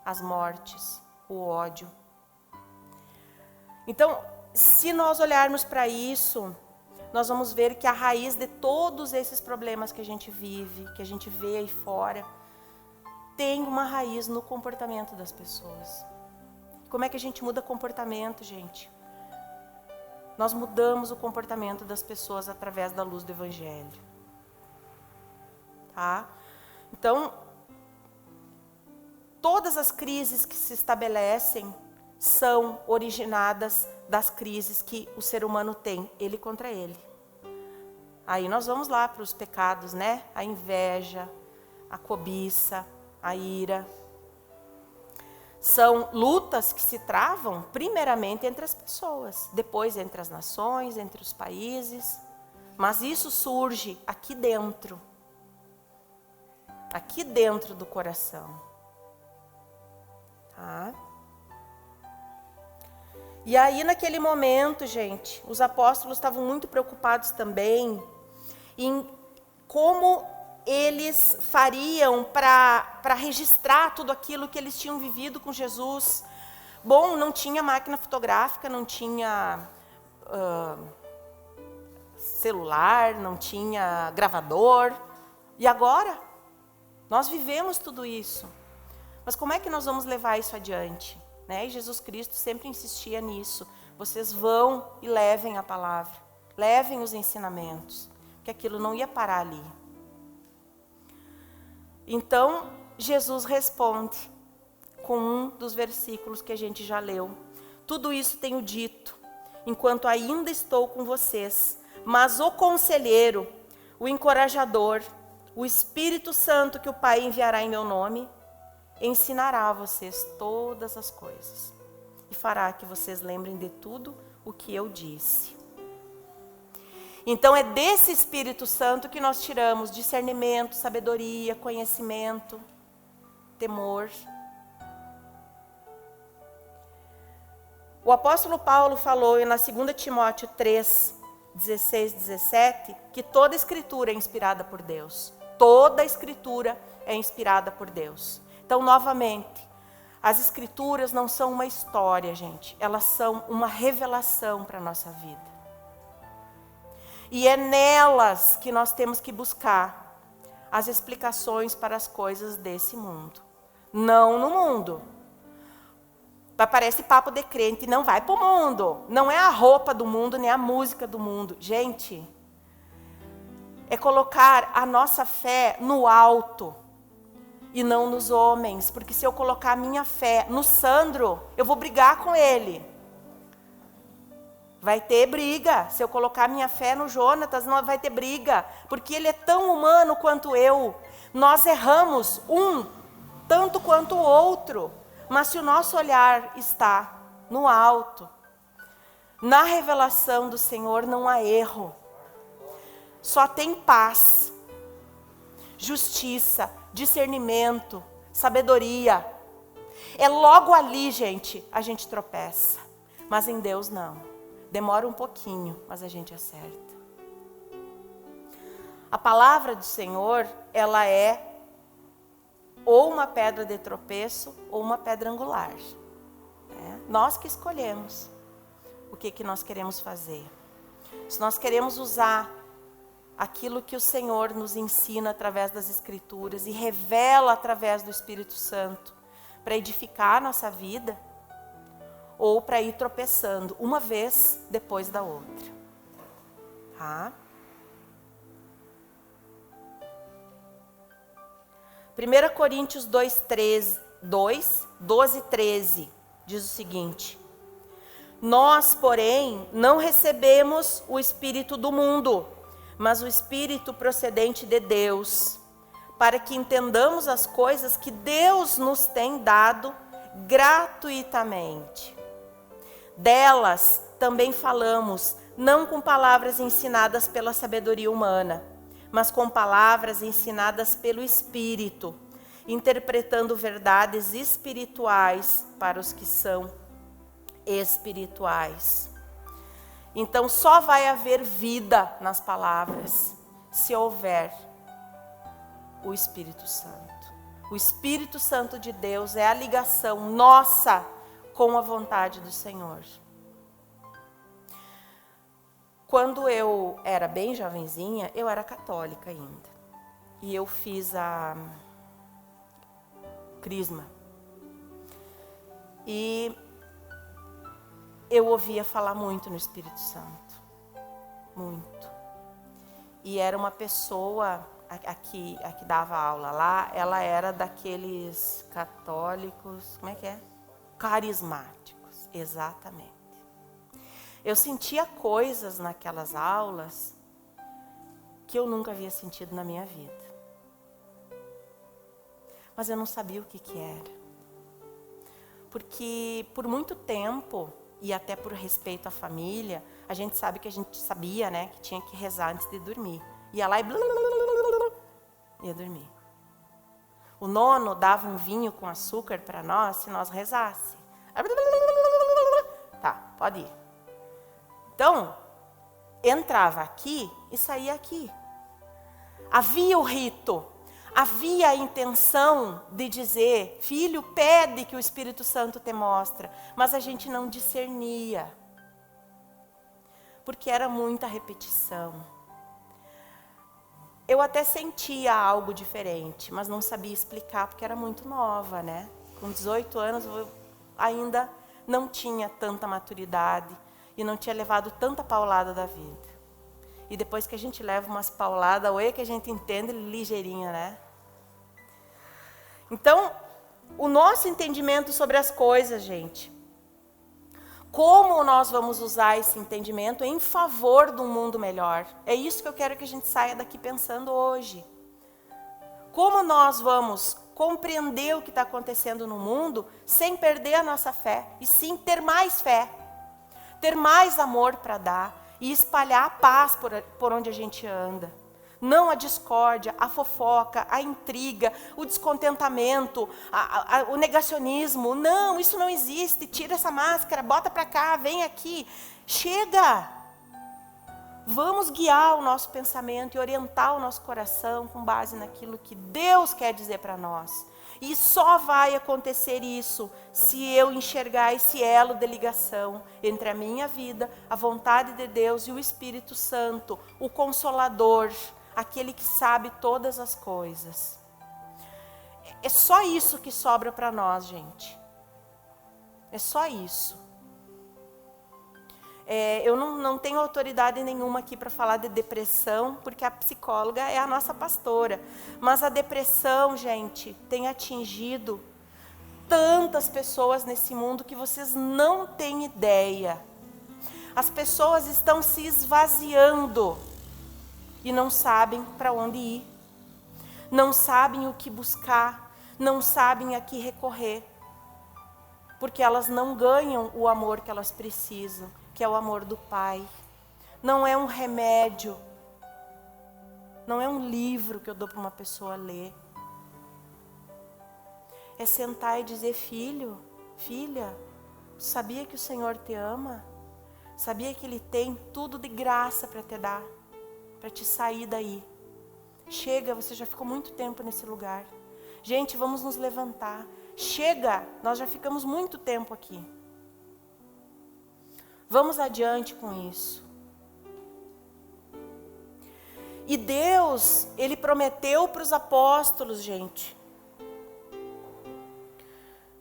as mortes, o ódio. Então, se nós olharmos para isso, nós vamos ver que a raiz de todos esses problemas que a gente vive, que a gente vê aí fora, tem uma raiz no comportamento das pessoas. Como é que a gente muda comportamento, gente? Nós mudamos o comportamento das pessoas através da luz do Evangelho. Tá? Então, todas as crises que se estabelecem são originadas das crises que o ser humano tem, ele contra ele. Aí nós vamos lá para os pecados, né? A inveja, a cobiça, a ira. São lutas que se travam primeiramente entre as pessoas, depois entre as nações, entre os países. Mas isso surge aqui dentro. aqui dentro do coração. Tá? E aí, naquele momento, gente, os apóstolos estavam muito preocupados também em como eles fariam para registrar tudo aquilo que eles tinham vivido com Jesus. Bom, não tinha máquina fotográfica, não tinha celular, não tinha gravador. E agora? Nós vivemos tudo isso. Mas como é que nós vamos levar isso adiante? Né? E Jesus Cristo sempre insistia nisso. Vocês vão e levem a palavra. Levem os ensinamentos. Que aquilo não ia parar ali. Então, Jesus responde com um dos versículos que a gente já leu. Tudo isso tenho dito, enquanto ainda estou com vocês. Mas o conselheiro, o encorajador, o Espírito Santo que o Pai enviará em meu nome, ensinará a vocês todas as coisas. E fará que vocês lembrem de tudo o que eu disse. Então é desse Espírito Santo que nós tiramos discernimento, sabedoria, conhecimento, temor. O apóstolo Paulo falou na 2 Timóteo 3, 16, 17, que toda escritura é inspirada por Deus. Toda escritura é inspirada por Deus. Então, novamente, as escrituras não são uma história, gente. Elas são uma revelação para a nossa vida. E é nelas que nós temos que buscar as explicações para as coisas desse mundo. Não no mundo. Parece papo de crente, não vai para o mundo. Não é a roupa do mundo, nem a música do mundo. Gente, é colocar a nossa fé no alto e não nos homens. Porque se eu colocar a minha fé no Sandro, eu vou brigar com ele. Vai ter briga. Se eu colocar minha fé no Jonatas, não vai ter briga. Porque ele é tão humano quanto eu. Nós erramos tanto quanto o outro. Mas se o nosso olhar está no alto, na revelação do Senhor não há erro. Só tem paz, justiça, discernimento, sabedoria. É logo ali, gente, a gente tropeça. Mas em Deus não. Demora um pouquinho, mas a gente acerta. A palavra do Senhor, ela é ou uma pedra de tropeço ou uma pedra angular. Nós que escolhemos o que nós queremos fazer. Se nós queremos usar aquilo que o Senhor nos ensina através das Escrituras e revela através do Espírito Santo para edificar a nossa vida, ou para ir tropeçando uma vez depois da outra. Tá? 1 Coríntios 12, 13, diz o seguinte: nós, porém, não recebemos o Espírito do mundo, mas o Espírito procedente de Deus, para que entendamos as coisas que Deus nos tem dado gratuitamente. Delas também falamos, não com palavras ensinadas pela sabedoria humana, mas com palavras ensinadas pelo Espírito, interpretando verdades espirituais para os que são espirituais. Então só vai haver vida nas palavras se houver o Espírito Santo. O Espírito Santo de Deus é a ligação nossa com a vontade do Senhor. Quando eu era bem jovenzinha, eu era católica ainda. E eu fiz a crisma. E eu ouvia falar muito no Espírito Santo. Muito. E era uma pessoa, a que dava aula lá, ela era daqueles católicos, como é que é? Carismáticos, exatamente. Eu sentia coisas naquelas aulas que eu nunca havia sentido na minha vida. Mas eu não sabia o que era. Porque por muito tempo, e até por respeito à família, a gente sabe que a gente sabia, né, que tinha que rezar antes de dormir. Ia lá e ia dormir. O nono dava um vinho com açúcar para nós se nós rezasse. Tá, pode ir. Então, entrava aqui e saía aqui. Havia o rito, havia a intenção de dizer, filho, pede que o Espírito Santo te mostre, mas a gente não discernia, porque era muita repetição. Eu até sentia algo diferente, mas não sabia explicar, porque era muito nova, né? Com 18 anos eu ainda não tinha tanta maturidade e não tinha levado tanta paulada da vida. E depois que a gente leva umas pauladas, ou que a gente entende ligeirinho, né? Então, o nosso entendimento sobre as coisas, gente. Como nós vamos usar esse entendimento em favor de um mundo melhor? É isso que eu quero que a gente saia daqui pensando hoje. Como nós vamos compreender o que está acontecendo no mundo sem perder a nossa fé, e sim ter mais fé, ter mais amor para dar e espalhar a paz por onde a gente anda. Não a discórdia, a fofoca, a intriga, o descontentamento, o negacionismo. Não, isso não existe. Tira essa máscara, bota para cá, vem aqui. Chega! Vamos guiar o nosso pensamento e orientar o nosso coração com base naquilo que Deus quer dizer para nós. E só vai acontecer isso se eu enxergar esse elo de ligação entre a minha vida, a vontade de Deus e o Espírito Santo, o Consolador, aquele que sabe todas as coisas. É só isso que sobra para nós, gente. É só isso. Eu não tenho autoridade nenhuma aqui para falar de depressão, porque a psicóloga é a nossa pastora. Mas a depressão, gente, tem atingido tantas pessoas nesse mundo que vocês não têm ideia. As pessoas estão se esvaziando e não sabem para onde ir. Não sabem o que buscar, não sabem a que recorrer. Porque elas não ganham o amor que elas precisam, que é o amor do Pai. Não é um remédio, não é um livro que eu dou para uma pessoa ler. É sentar e dizer, filho, filha, sabia que o Senhor te ama? Sabia que Ele tem tudo de graça para te dar, para te sair daí? Chega, você já ficou muito tempo nesse lugar. Gente, vamos nos levantar. Chega, nós já ficamos muito tempo aqui. Vamos adiante com isso. E Deus, Ele prometeu para os apóstolos, gente,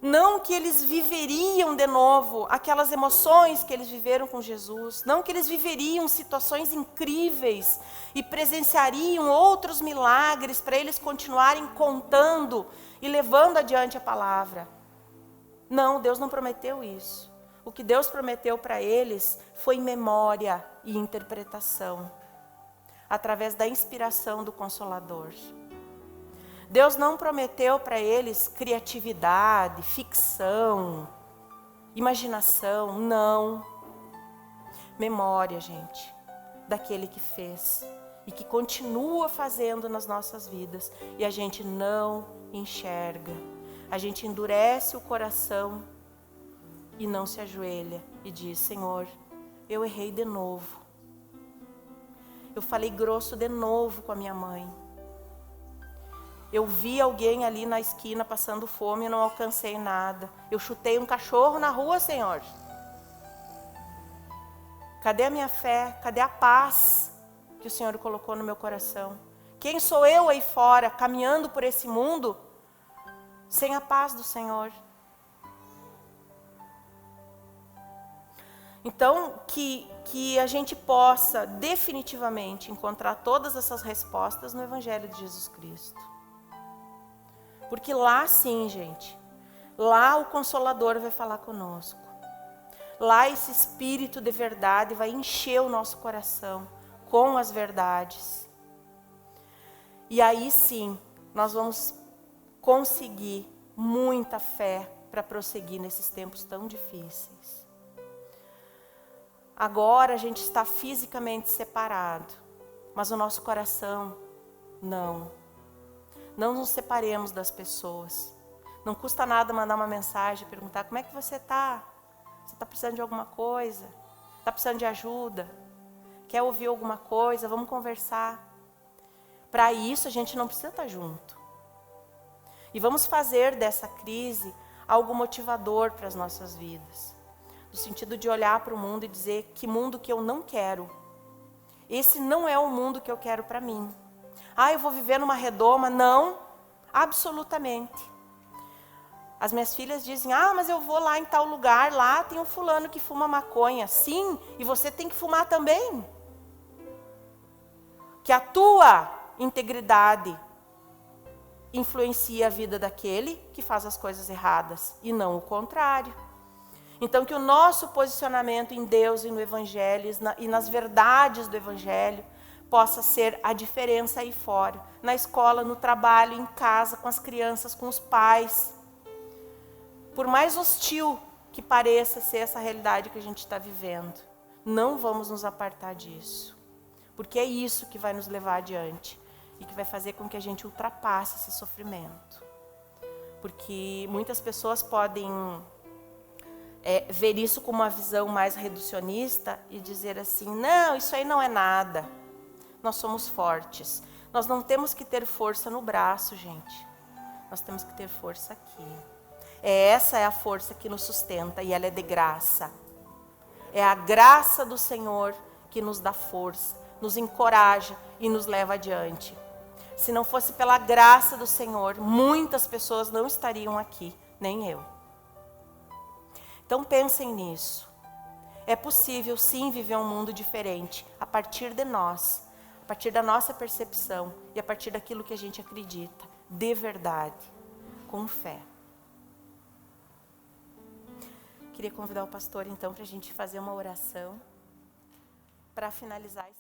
não que eles viveriam de novo aquelas emoções que eles viveram com Jesus, não que eles viveriam situações incríveis e presenciariam outros milagres para eles continuarem contando e levando adiante a palavra. Não, Deus não prometeu isso. O que Deus prometeu para eles foi memória e interpretação, através da inspiração do Consolador. Deus não prometeu para eles criatividade, ficção, imaginação, não. Memória, gente, daquele que fez e que continua fazendo nas nossas vidas e a gente não enxerga. A gente endurece o coração e não se ajoelha e diz, Senhor, eu errei de novo. Eu falei grosso de novo com a minha mãe. Eu vi alguém ali na esquina passando fome e não alcancei nada. Eu chutei um cachorro na rua, Senhor. Cadê a minha fé? Cadê a paz que o Senhor colocou no meu coração? Quem sou eu aí fora, caminhando por esse mundo, sem a paz do Senhor? Então, que a gente possa definitivamente encontrar todas essas respostas no Evangelho de Jesus Cristo. Porque lá sim, gente, lá o Consolador vai falar conosco. Lá esse Espírito de verdade vai encher o nosso coração com as verdades. E aí sim, nós vamos conseguir muita fé para prosseguir nesses tempos tão difíceis. Agora a gente está fisicamente separado, mas o nosso coração não. Não nos separemos das pessoas. Não custa nada mandar uma mensagem, perguntar como é que você está? Você está precisando de alguma coisa? Está precisando de ajuda? Quer ouvir alguma coisa? Vamos conversar. Para isso a gente não precisa estar junto. E vamos fazer dessa crise algo motivador para as nossas vidas. No sentido de olhar para o mundo e dizer: que mundo que eu não quero. Esse não é o mundo que eu quero para mim. Eu vou viver numa redoma? Não, absolutamente. As minhas filhas dizem: mas eu vou lá em tal lugar, lá tem um fulano que fuma maconha. Sim, e você tem que fumar também. Que a tua integridade influencia a vida daquele que faz as coisas erradas, e não o contrário. Então, que o nosso posicionamento em Deus e no Evangelho e nas verdades do Evangelho possa ser a diferença aí fora, na escola, no trabalho, em casa, com as crianças, com os pais. Por mais hostil que pareça ser essa realidade que a gente está vivendo, não vamos nos apartar disso. Porque é isso que vai nos levar adiante e que vai fazer com que a gente ultrapasse esse sofrimento. Porque muitas pessoas podem ver isso com uma visão mais reducionista e dizer assim: não, isso aí não é nada. Nós somos fortes. Nós não temos que ter força no braço, gente. Nós temos que ter força aqui. Essa é a força que nos sustenta e ela é de graça. É a graça do Senhor que nos dá força, nos encoraja e nos leva adiante. Se não fosse pela graça do Senhor, muitas pessoas não estariam aqui, nem eu. Então pensem nisso. É possível sim viver um mundo diferente a partir de nós, a partir da nossa percepção e a partir daquilo que a gente acredita, de verdade, com fé. Queria convidar o pastor então para a gente fazer uma oração para finalizar esse